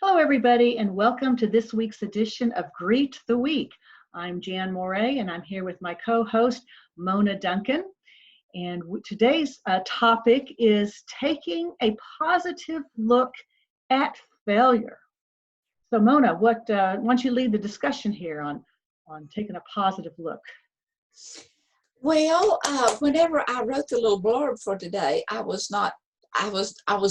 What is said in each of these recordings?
Hello, everybody, and welcome to this week's edition of Greet the Week. I'm Jan Moray, and I'm here with my co-host, Mona Duncan. And today's topic is taking a positive look at failure. So, Mona, why don't you lead the discussion here on taking a positive look? Well, whenever I wrote the little blurb for today, I was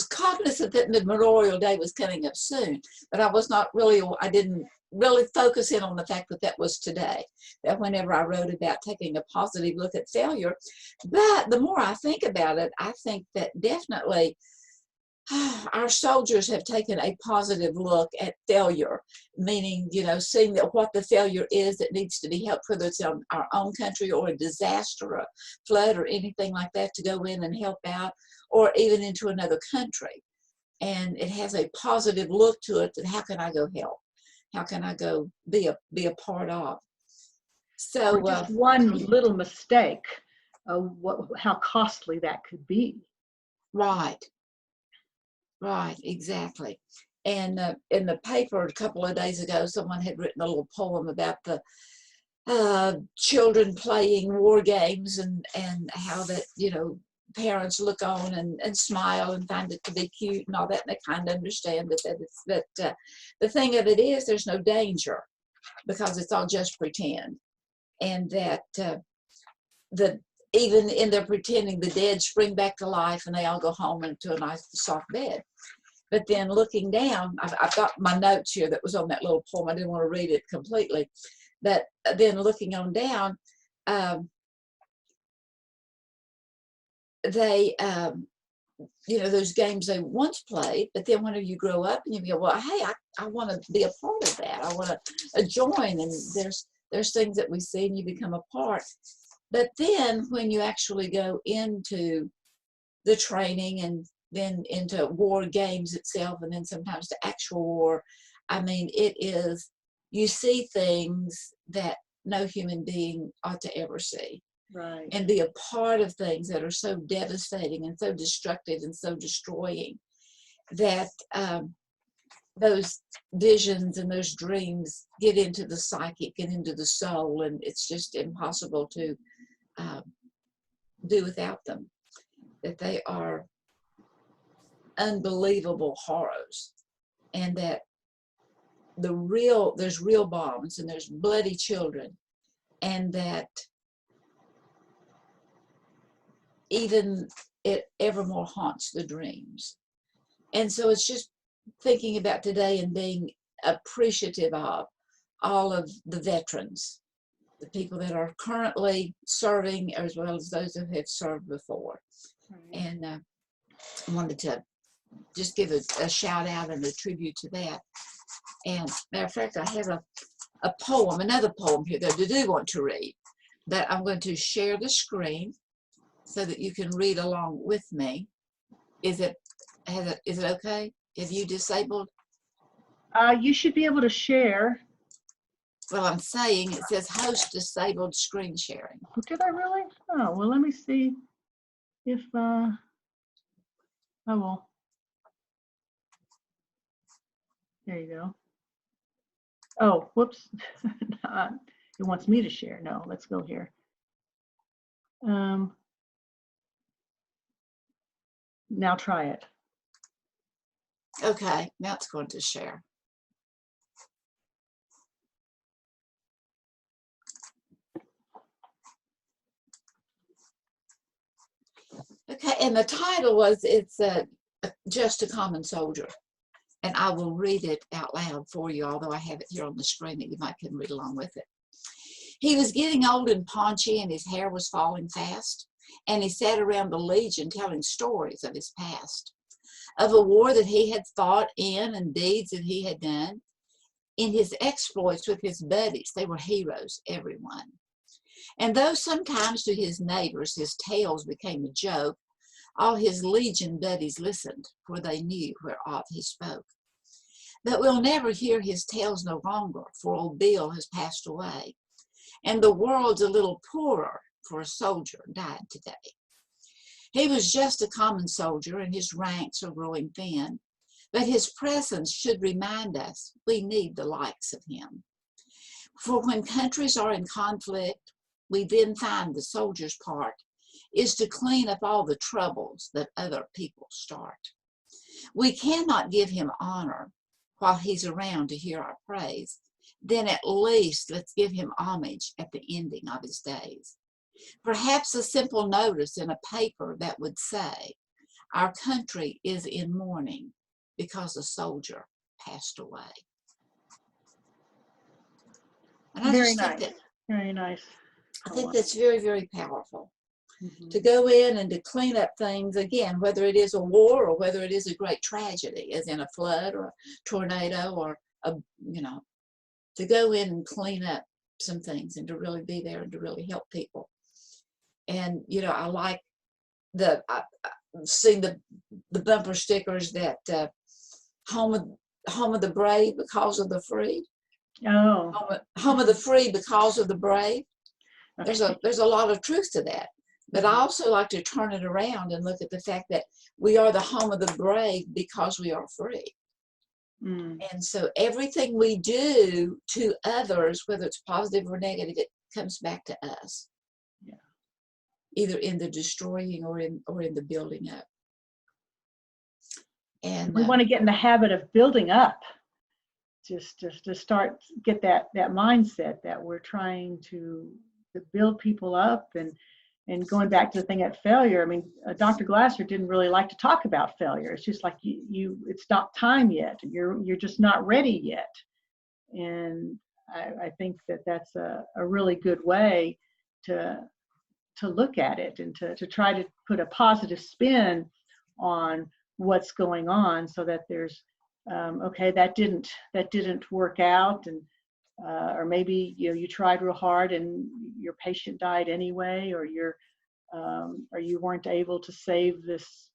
cognizant that Memorial Day was coming up soon, but I didn't really focus in on the fact that that was today, that whenever I wrote about taking a positive look at failure. But the more I think about it, I think that definitely our soldiers have taken a positive look at failure, meaning, seeing that what the failure is that needs to be helped, whether it's in our own country or a disaster, a flood or anything like that, to go in and help out, or even into another country. And it has a positive look to it that how can I go help? How can I go be a part of? So just one little mistake, how costly that could be. Right, exactly. And in the paper a couple of days ago, someone had written a little poem about the children playing war games and how that, parents look on and smile and find it to be cute and all that, and they kind of understand that the thing of it is there's no danger because it's all just pretend, and that even in their pretending, the dead spring back to life and they all go home into a nice soft bed. But then looking down, I've got my notes here that was on that little poem. I didn't want to read it completely, but then looking on down, they, those games they once played, but then whenever you grow up and you go, well, hey, I want to be a part of that. I want to join, and there's things that we see and you become a part. But then when you actually go into the training and then into war games itself, and then sometimes to actual war, I mean, you see things that no human being ought to ever see. Right. And be a part of things that are so devastating and so destructive and so destroying that those visions and those dreams get into the psychic and into the soul, and it's just impossible to do without them. That they are unbelievable horrors, and that there's real bombs and there's bloody children, and that even it evermore haunts the dreams. And so it's just thinking about today and being appreciative of all of the veterans, the people that are currently serving as well as those who have served before. Right. And I wanted to just give a shout out and a tribute to that. And matter of fact, I have another poem here that I do want to read, that I'm going to share the screen so that you can read along with me. Is it okay? Have you disabled? You should be able to share. Well, I'm saying it says host disabled screen sharing. Did I really? Oh, well, let me see if, oh, well. There you go. Oh, whoops. It wants me to share. No, let's go here. Now try it. Okay, now it's going to share. Okay, and the title was, it's Just a Common Soldier. And I will read it out loud for you, although I have it here on the screen that you might can read along with it. He was getting old and paunchy, and his hair was falling fast. And he sat around the Legion telling stories of his past, of a war that he had fought in and deeds that he had done. In his exploits with his buddies, they were heroes, everyone. And though sometimes to his neighbors his tales became a joke, all his Legion buddies listened, for they knew whereof he spoke. But we'll never hear his tales no longer, for old Bill has passed away, and the world's a little poorer, for a soldier died today. He was just a common soldier, and his ranks are growing thin, but his presence should remind us we need the likes of him. For when countries are in conflict, we then find the soldier's part is to clean up all the troubles that other people start. We cannot give him honor while he's around to hear our praise. Then at least let's give him homage at the ending of his days. Perhaps a simple notice in a paper that would say, our country is in mourning because a soldier passed away. And I Very just think nice. that, Very nice. I think that's very, very powerful. Mm-hmm. To go in and to clean up things, again, whether it is a war or whether it is a great tragedy, as in a flood or a tornado or to go in and clean up some things and to really be there and to really help people. And, I like seeing the bumper stickers that home of the brave because of the free. Oh. Home of the free because of the brave. Okay. There's a lot of truth to that. But I also like to turn it around and look at the fact that we are the home of the brave because we are free. Mm. And so everything we do to others, whether it's positive or negative, it comes back to us. Yeah. Either in the destroying or in the building up. And we want to get in the habit of building up. Just to start, get that mindset that we're trying to build people up. And going back to the thing at failure, I mean, Dr. Glasser didn't really like to talk about failure. It's just like it's not time yet. You're just not ready yet. And I think that's a really good way to look at it and to try to put a positive spin on what's going on, so that there's okay, that didn't work out, and or maybe you tried real hard and your patient died anyway, or you weren't able to save this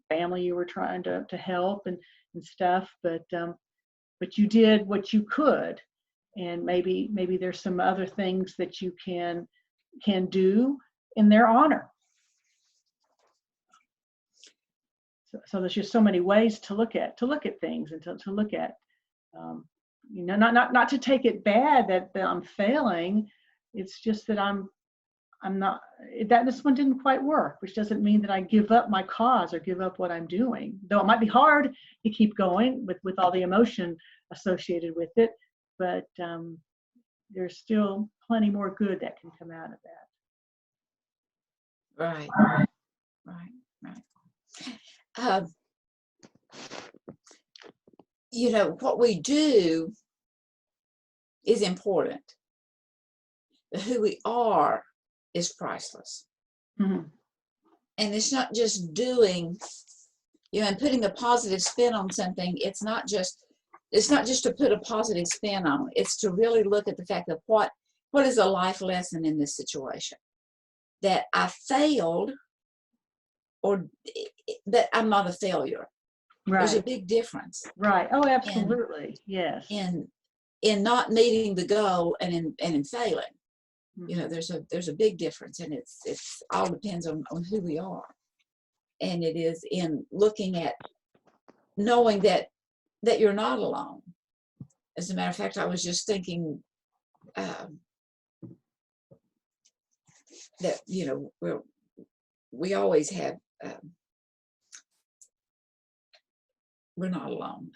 family you were trying to help and stuff, but you did what you could, and maybe there's some other things that you can do in their honor. So there's just so many ways to look at things, and to look at not to take it bad that I'm failing. It's just that I'm not, that this one didn't quite work, which doesn't mean that I give up my cause or give up what I'm doing, though it might be hard to keep going with all the emotion associated with it, but there's still plenty more good that can come out of that. Right. What we do is important. Who we are is priceless. Mm-hmm. And it's not just doing, and putting a positive spin on something. It's not just to put a positive spin on it. It's to really look at the fact of what is a life lesson in this situation. That I failed, or that I'm not a failure. Right. There's a big difference. Right. Oh, absolutely. Yes. In not meeting the goal and in failing. Mm-hmm. There's a big difference, and it's all depends on who we are. And it is in looking at knowing that you're not alone. As a matter of fact, I was just thinking that we always have we're not alone.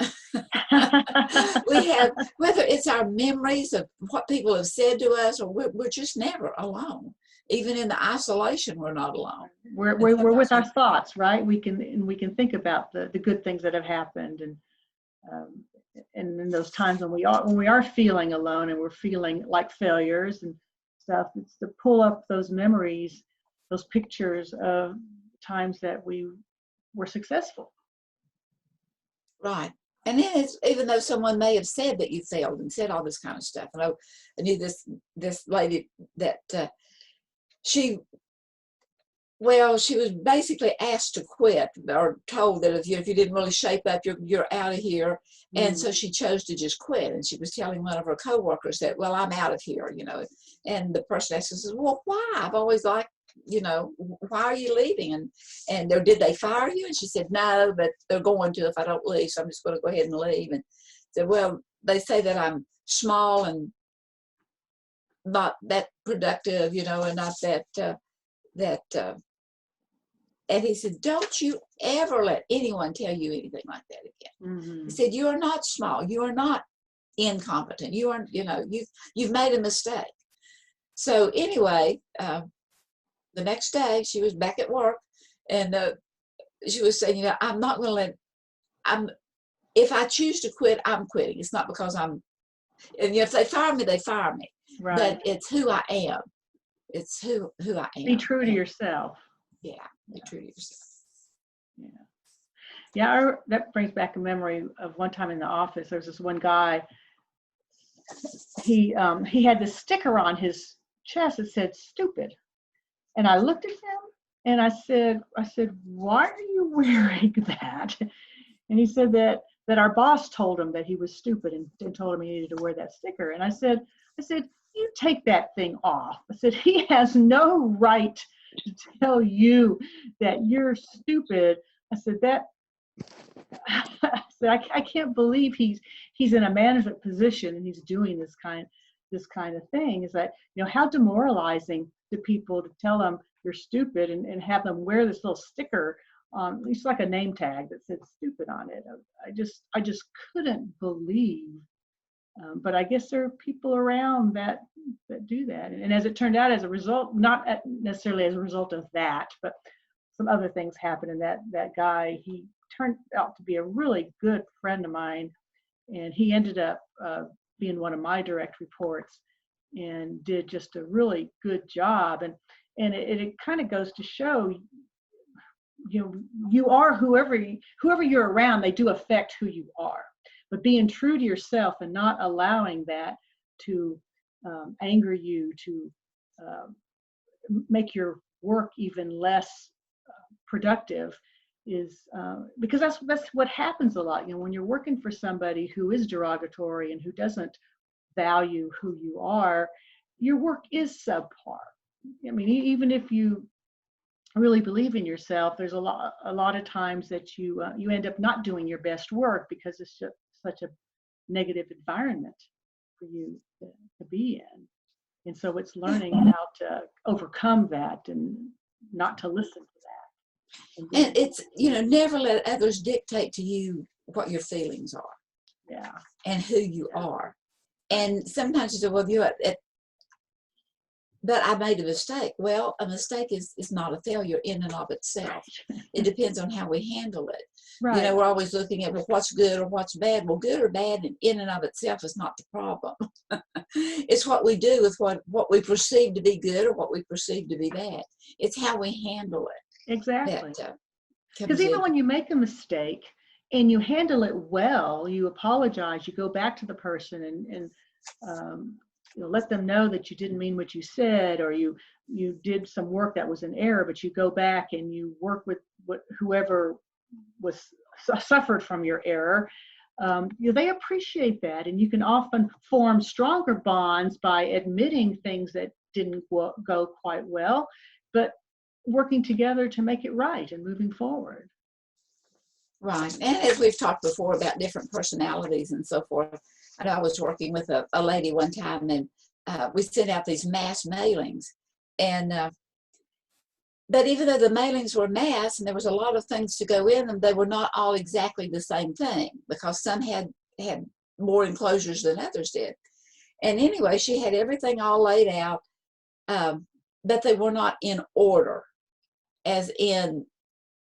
We have, whether it's our memories of what people have said to us, or we're just never alone. Even in the isolation, we're not alone. We're with our thoughts, right? We can think about the good things that have happened, and in those times when we are feeling alone and we're feeling like failures and stuff, it's to pull up those memories, those pictures of times that we were successful. Right. And then it's, even though someone may have said that you failed and said all this kind of stuff. And I knew this lady that she was basically asked to quit, or told that if you didn't really shape up, you're out of here. Mm-hmm. And so she chose to just quit. And she was telling one of her coworkers that, well, I'm out of here, And the person asked her, says, well, why? I've always liked why are you leaving? And did they fire you? And she said, no, but they're going to if I don't leave. So I'm just going to go ahead and leave. And said, well, they say that I'm small and not that productive, and not that, and he said, don't you ever let anyone tell you anything like that again. Mm-hmm. He said, you are not small. You are not incompetent. You are, you've made a mistake. So anyway, the next day she was back at work, and she was saying, I'm not going to if I choose to quit, I'm quitting. It's not because and if they fire me, they fire me. Right. But it's who I am. It's who I am. Be true to yourself. Yeah, be true to yourself. Yeah. Yeah, that brings back a memory of one time in the office. There was this one guy, he had this sticker on his chest that said stupid. And I looked at him and I said, why are you wearing that? And he said that our boss told him that he was stupid and told him he needed to wear that sticker. And I said, you take that thing off. I said, he has no right to tell you that you're stupid. I said, I can't believe he's in a management position and he's doing this kind of thing. Is that, how demoralizing to people to tell them you're stupid and have them wear this little sticker on, at least like a name tag that said stupid on it. I just couldn't believe. But I guess there are people around that do that. And as it turned out, as a result, not necessarily as a result of that, but some other things happened. And that guy, he turned out to be a really good friend of mine. And he ended up being one of my direct reports and did just a really good job. And it kind of goes to show, you are whoever you're around, they do affect who you are. But being true to yourself and not allowing that to anger you, to make your work even less productive, is because that's what happens a lot. When you're working for somebody who is derogatory and who doesn't value who you are, your work is subpar. I mean, even if you really believe in yourself, there's a lot of times that you end up not doing your best work because it's just such a negative environment for you to be in. And so it's learning how to overcome that and not to listen to that. And it's, never let others dictate to you what your feelings are. Yeah. And who you are. And sometimes you say, well, but I made a mistake. Well, a mistake is not a failure in and of itself. It depends on how we handle it. Right. We're always looking at what's good or what's bad. Well, good or bad in and of itself is not the problem. It's what we do with what we perceive to be good or what we perceive to be bad. It's how we handle it. Exactly. Because even when you make a mistake and you handle it well, you apologize, you go back to the person and let them know that you didn't mean what you said, or you did some work that was an error, but you go back and you work with whoever was suffered from your error. They appreciate that, and you can often form stronger bonds by admitting things that didn't go quite well, but working together to make it right and moving forward. Right. And as we've talked before about different personalities and so forth, I know I was working with a lady one time, and we sent out these mass mailings. And but even though the mailings were mass and there was a lot of things to go in them, they were not all exactly the same thing, because some had more enclosures than others did. And anyway, she had everything all laid out, but they were not in order. As in,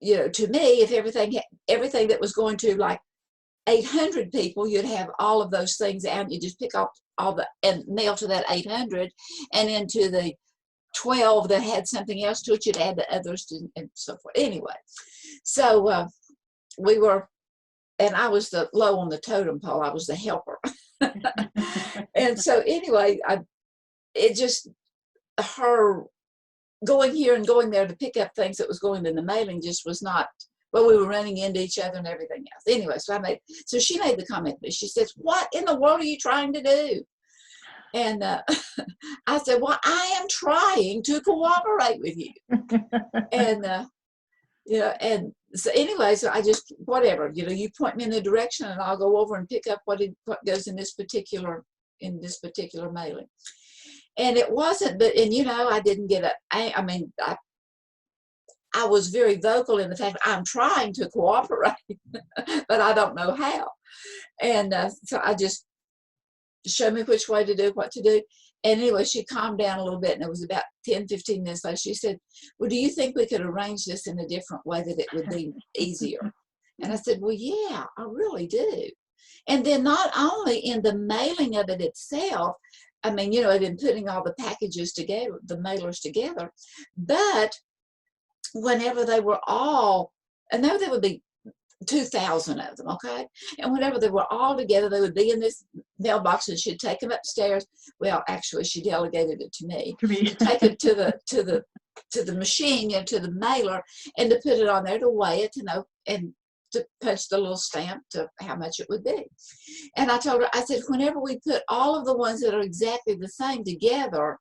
to me, if everything that was going to like 800 people, you'd have all of those things out, and you just pick up and mail to that 800, and into the 12 that had something else to it, you'd add the others and so forth. Anyway, so we were, and I was the low on the totem pole. I was the helper. And so anyway, her going here and going there to pick up things that was going in the mailing just was not, well, we were running into each other and everything else. Anyway, so she made the comment, she says, what in the world are you trying to do? And I said, well, I am trying to cooperate with you. And, and so anyway, so I just, whatever, you point me in the direction and I'll go over and pick up what goes in this particular mailing. And it wasn't, but, and I didn't get I was very vocal in the fact I'm trying to cooperate, but I don't know how. And so I just, show me which way to do, what to do. And anyway, she calmed down a little bit, and it was about 10, 15 minutes later. She said, well, do you think we could arrange this in a different way that it would be easier? And I said, well, yeah, I really do. And then not only in the mailing of it itself, I've been putting all the packages together, the mailers together, but whenever they were all, and there would be 2,000 of them, okay? And whenever they were all together, they would be in this mailbox, and she'd take them upstairs. Well, actually, she delegated it to me to take it to the machine, to the mailer, and to put it on there to weigh it, to know, and to punch the little stamp to how much it would be. And I told her, I said, whenever we put all of the ones that are exactly the same together,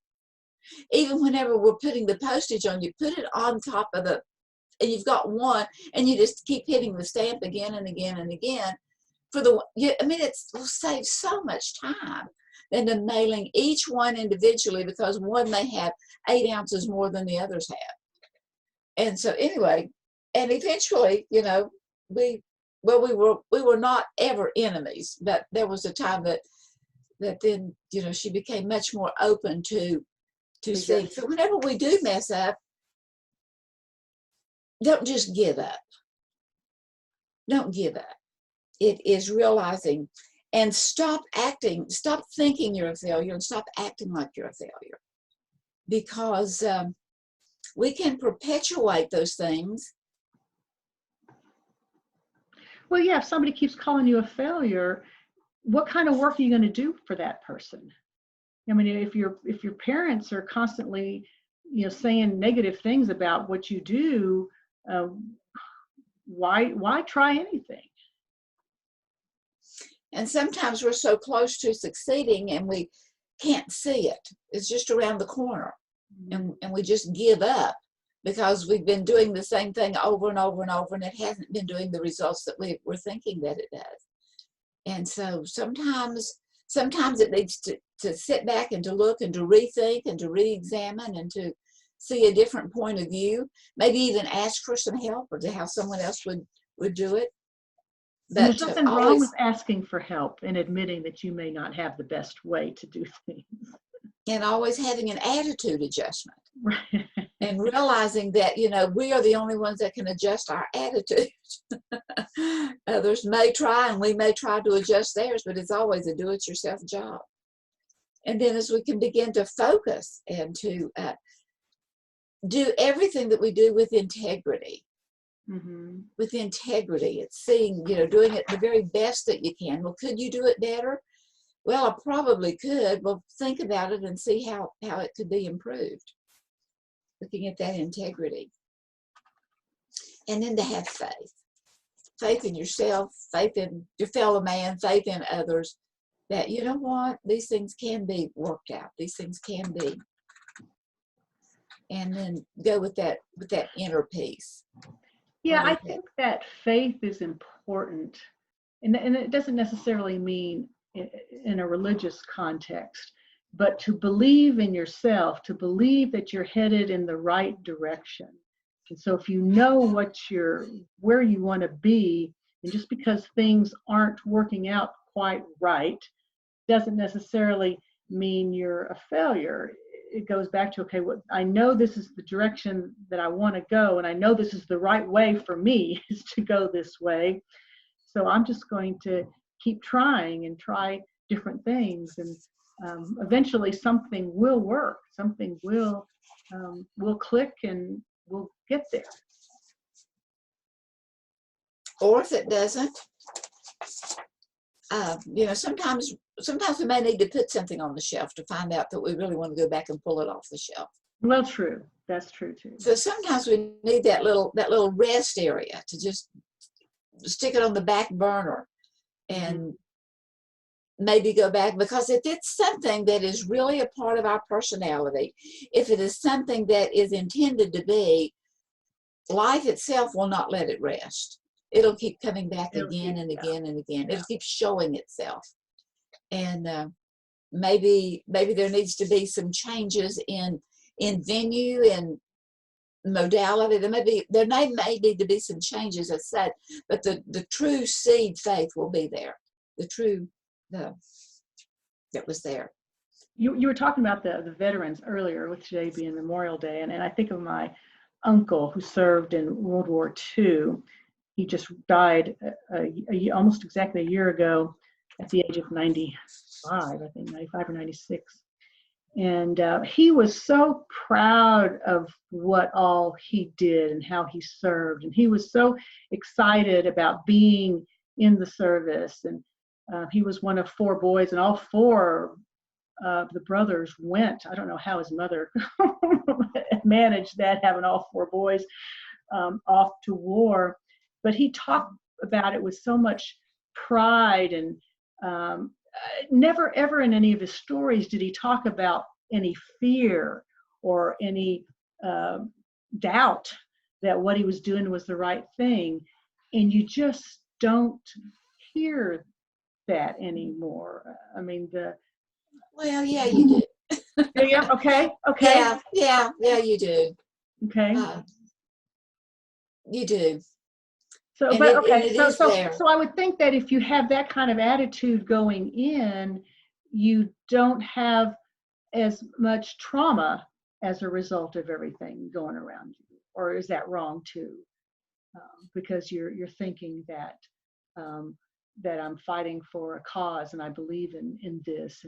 even whenever we're putting the postage on, you put it on top of and you've got one, and you just keep hitting the stamp again and again and again. It will save so much time than the mailing each one individually, because one may have 8 ounces more than the others have. And so anyway, and eventually, we were not ever enemies, but there was a time that then, she became much more open to seeing. So whenever we do mess up, don't just give up. Don't give up. It is realizing, and stop thinking you're a failure, and stop acting like you're a failure. Because we can perpetuate those things. Well, yeah, if somebody keeps calling you a failure, what kind of work are you going to do for that person? If your parents are constantly, saying negative things about what you do, why try anything? And sometimes we're so close to succeeding and we can't see it. It's just around the corner. Mm-hmm. And we just give up because we've been doing the same thing over and over and over, and it hasn't been doing the results that we're thinking that it does. And so sometimes it needs to sit back and to look and to rethink and to re-examine and to see a different point of view, maybe even ask for some help or to how someone else would do it. But there's nothing wrong with asking for help and admitting that you may not have the best way to do things. And always having an attitude adjustment. Right. And realizing that, we are the only ones that can adjust our attitude. Others may try, and we may try to adjust theirs, but it's always a do-it-yourself job. And then as we can begin to focus and to do everything that we do with integrity. Mm-hmm. With integrity, it's seeing, doing it the very best that you can. Well, could you do it better? Well, I probably could. Well, think about it and see how it could be improved. Looking at that integrity. And then to have faith. Faith in yourself, faith in your fellow man, faith in others, that, you know what, these things can be worked out. These things can be. And then go with that inner peace. Yeah, I think that faith is important. And it doesn't necessarily mean in a religious context, but to believe in yourself, to believe that you're headed in the right direction. And so if you know where you want to be, and just because things aren't working out quite right, doesn't necessarily mean you're a failure. It goes back to, okay, I know this is the direction that I want to go, and I know this is the right way for me is to go this way. So I'm just going to keep trying and try different things, and eventually something will work. Something will click, and we'll get there. Or if it doesn't, sometimes we may need to put something on the shelf to find out that we really want to go back and pull it off the shelf. Well, true. That's true too. So sometimes we need that little rest area to just stick it on the back burner and maybe go back, because if it's something that is really a part of our personality, if it is something that is intended to be, life itself will not let it rest. It'll keep coming back again and again and again. It'll keep showing itself. And maybe there needs to be some changes in venue and modality. There may need to be some changes as such, but the true seed faith will be there. That was there. You were talking about the veterans earlier, with today being Memorial Day, and I think of my uncle who served in World War II. He just died almost exactly a year ago at the age of 95, I think 95 or 96. And he was so proud of what all he did and how he served. And he was so excited about being in the service. And he was one of 4 boys, and all 4 of the brothers went. I don't know how his mother managed that, having all 4 boys off to war. But he talked about it with so much pride, and never ever in any of his stories did he talk about any fear or any doubt that what he was doing was the right thing. And you just don't hear that anymore. I mean, well, yeah, you do. Yeah, okay. Yeah, you do. Okay. You do. So, and but it, okay, and it so I would think that if you have that kind of attitude going in, you don't have as much trauma as a result of everything going around you. Or is that wrong too? Because you're thinking that that I'm fighting for a cause and I believe in this,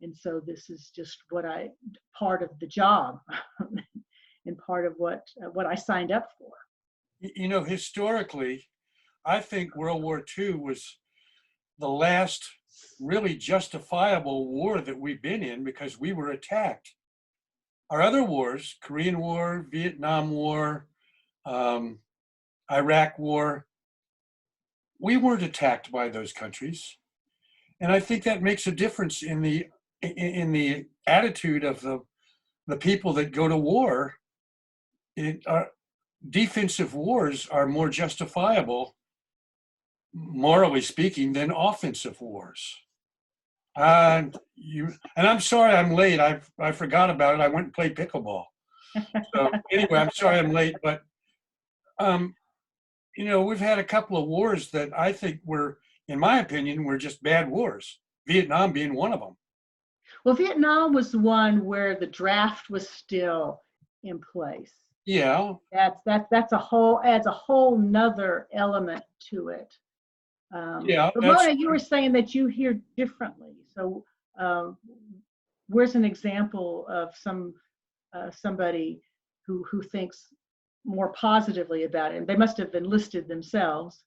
and so this is just part of the job and part of what I signed up for. You know, historically, I think World War II was the last really justifiable war that we've been in, because we were attacked. Our other wars, Korean War, Vietnam War, Iraq War, we weren't attacked by those countries. And I think that makes a difference in the attitude of the people that go to war. Defensive wars are more justifiable, morally speaking, than offensive wars. And I'm sorry I'm late. I forgot about it. I went and played pickleball. So anyway, I'm sorry I'm late, but you know, we've had a couple of wars that I think in my opinion, were just bad wars. Vietnam being one of them. Well, Vietnam was the one where the draft was still in place. Yeah. Adds a whole nother element to it. Yeah. But Mona, you were saying that you hear differently. So where's an example of somebody who thinks more positively about it? They must have enlisted themselves.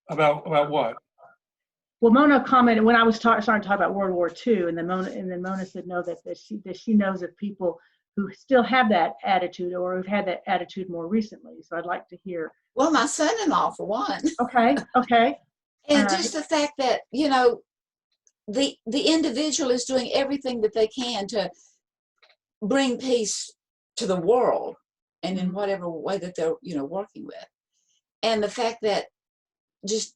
About what? Well, Mona commented when I was starting to talk about World War II, and then Mona said no, that she knows of people who still have that attitude or who've had that attitude more recently. So I'd like to hear. Well, my son-in-law, for one. Okay. And just the fact that, you know, the individual is doing everything that they can to bring peace to the world, and in whatever way that they're, you know, working with. And the fact that just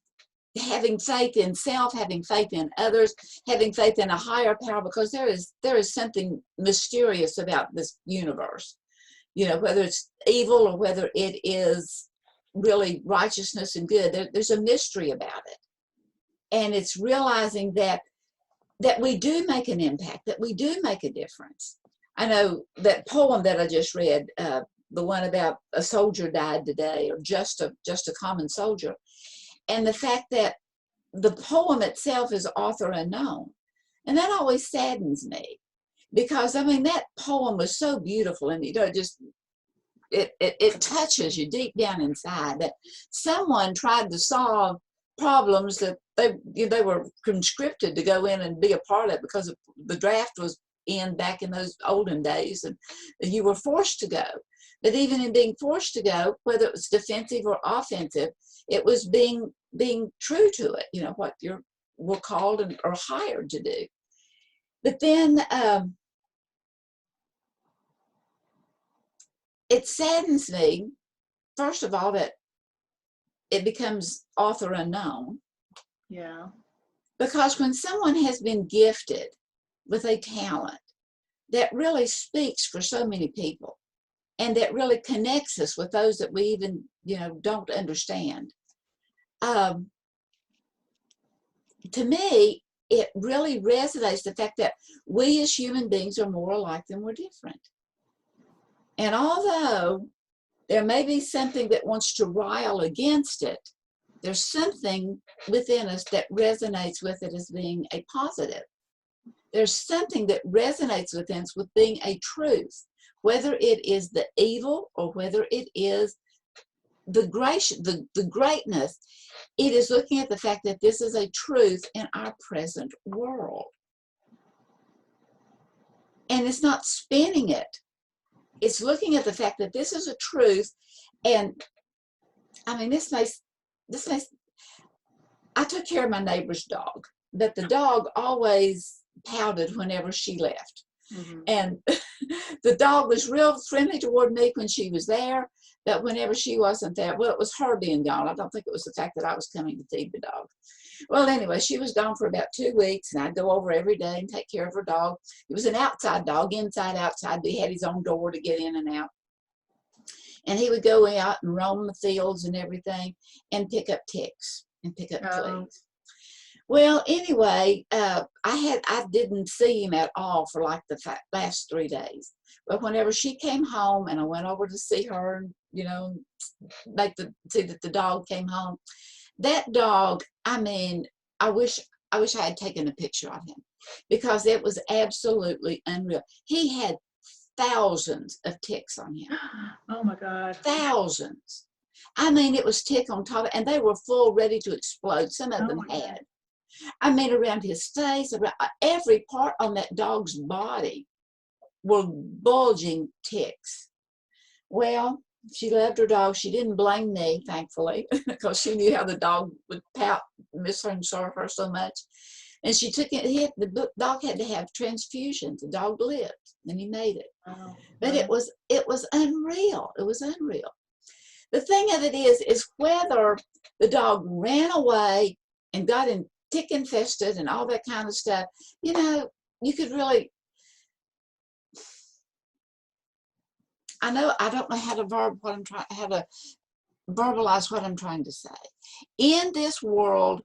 having faith in self, having faith in others, having faith in a higher power, because there is something mysterious about this universe, you know, whether it's evil or whether it is really righteousness and good. There's a mystery about it. And it's realizing that we do make an impact, that we do make a difference. I know that poem that I just read, the one about a soldier died today, or just a common soldier. And the fact that the poem itself is author unknown. And that always saddens me, because I mean, that poem was so beautiful, and you know, it touches you deep down inside that someone tried to solve problems that they were conscripted to go in and be a part of, because the draft was in back in those olden days, and you were forced to go. But even in being forced to go, whether it was defensive or offensive, it was being true to it, you know, what were called or hired to do. But then it saddens me, first of all, that it becomes author unknown. Yeah. Because when someone has been gifted with a talent that really speaks for so many people and that really connects us with those that we even, don't understand, to me, it really resonates the fact that we as human beings are more alike than we're different. And although there may be something that wants to rile against it, there's something within us that resonates with it as being a positive. There's something that resonates within us with being a truth, whether it is the evil or whether it is the greatness. It is looking at the fact that this is a truth in our present world. And it's not spinning it. It's looking at the fact that this is a truth. And I mean, I took care of my neighbor's dog, but the dog always pouted whenever she left. Mm-hmm. And the dog was real friendly toward me when she was there, but whenever she wasn't there, well, it was her being gone. I don't think it was the fact that I was coming to feed the dog. Well, anyway, she was gone for about 2 weeks, and I'd go over every day and take care of her dog. It was an outside dog, inside, outside. He had his own door to get in and out. And he would go out and roam the fields and everything and pick up ticks and pick up fleas. Well, anyway, I didn't see him at all for like the last 3 days. But whenever she came home and I went over to see her and, see that the dog came home, that dog, I mean, I wish I had taken a picture of him because it was absolutely unreal. He had thousands of ticks on him. Oh my God. Thousands. I mean, it was tick on top, and they were full, ready to explode. Some of them had. God. I mean, around his face, around every part on that dog's body were bulging ticks. Well, she loved her dog. She didn't blame me, thankfully, because she knew how the dog would pout, miss her and serve her so much. And she took it. The dog had to have transfusions. The dog lived, and he made it. Oh, but it was unreal. It was unreal. The thing of it is whether the dog ran away and got tick infested and all that kind of stuff. You could really. I don't know how to verbalize what I'm trying to say. In this world,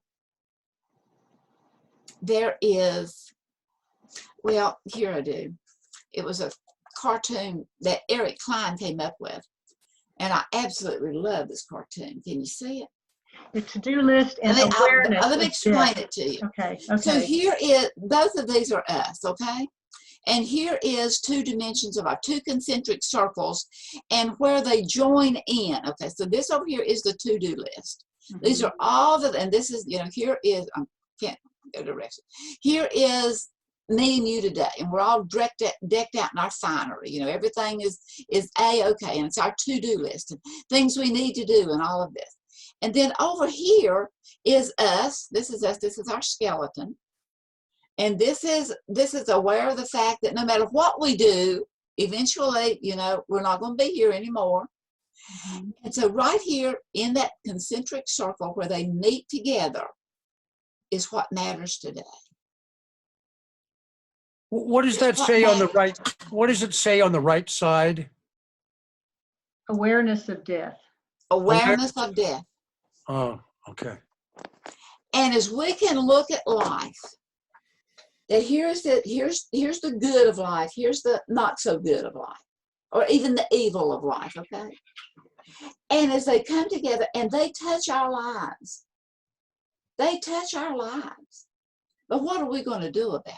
there is, well, here I do. It was a cartoon that Eric Klein came up with, and I absolutely love this cartoon. Can you see it? The to-do list and awareness. Let me explain it to you. Okay. So here is, both of these are us, okay? And here is 2 dimensions of our 2 concentric circles and where they join in. Okay, so this over here is the to-do list. Mm-hmm. These are all and this is, here is, I can't go direction. Here is me and you today, and we're all decked out in our finery. Everything is A-okay, and it's our to-do list and things we need to do and all of this. And then over here is us. This is us. This is our skeleton. And this is aware of the fact that no matter what we do, eventually, we're not going to be here anymore. Mm-hmm. And so right here in that concentric circle where they meet together is what matters today. What does that say on the right? What does it say on the right side? Awareness of death. Awareness of death. Oh, okay. And as we can look at life, that here's the good of life, here's the not so good of life, or even the evil of life, okay? And as they come together and they touch our lives, but what are we going to do about it?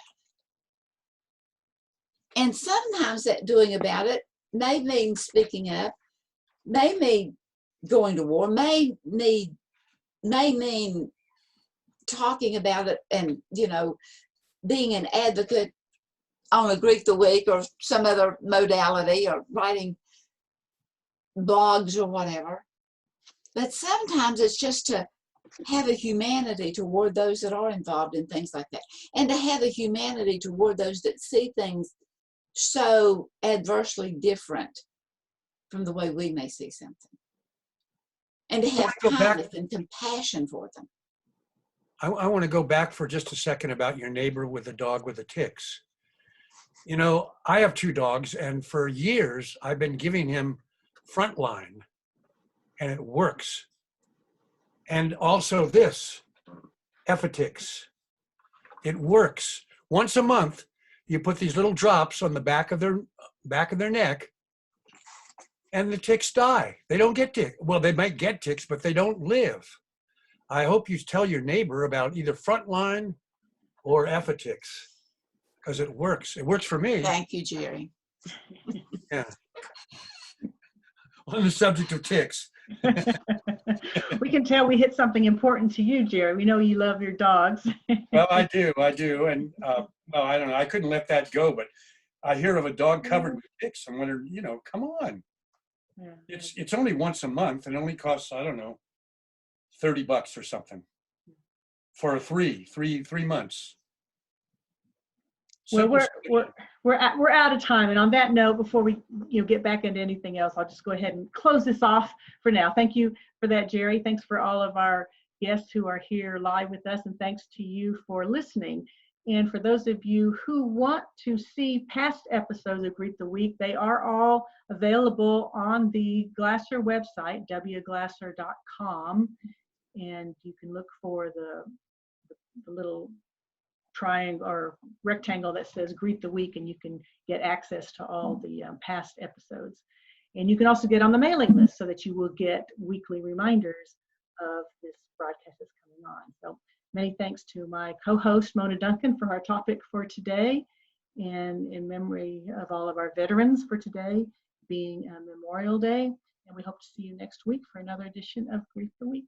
And sometimes that doing about it may mean speaking up, may mean going to war, may mean talking about it and, being an advocate on a Greek the Week or some other modality or writing blogs or whatever. But sometimes it's just to have a humanity toward those that are involved in things like that, and to have a humanity toward those that see things so adversely different from the way we may see something, and to have Go back. kindness and compassion for them. I want to go back for just a second about your neighbor with the dog with the ticks. You know, I have 2 dogs, and for years I've been giving him Frontline, and it works. And also this, Epitix, it works. Once a month, you put these little drops on the back of their neck, and the ticks die. They don't get ticks. Well, they might get ticks, but they don't live. I hope you tell your neighbor about either Frontline or Epitix, because it works. It works for me. Thank you, Jerry. Yeah. On the subject of ticks. We can tell we hit something important to you, Jerry. We know you love your dogs. Well, I do. And, well, I don't know. I couldn't let that go, but I hear of a dog covered with ticks. I'm wondering, you know, come on. Yeah. It's only once a month, and it only costs, I don't know, $30 or something for 3 months. Well, Simple. we're out of time, and on that note, before we get back into anything else, I'll just go ahead and close this off for now. Thank you for that, Jerry. Thanks for all of our guests who are here live with us, and thanks to you for listening. And for those of you who want to see past episodes of Greet the Week, they are all available on the Glasser website, wglasser.com, and you can look for the little triangle or rectangle that says Greet the Week, and you can get access to all the past episodes. And you can also get on the mailing list so that you will get weekly reminders of this broadcast that's coming on. So many thanks to my co-host Mona Duncan for our topic for today, and in memory of all of our veterans for today being Memorial Day. And we hope to see you next week for another edition of Greet the Week.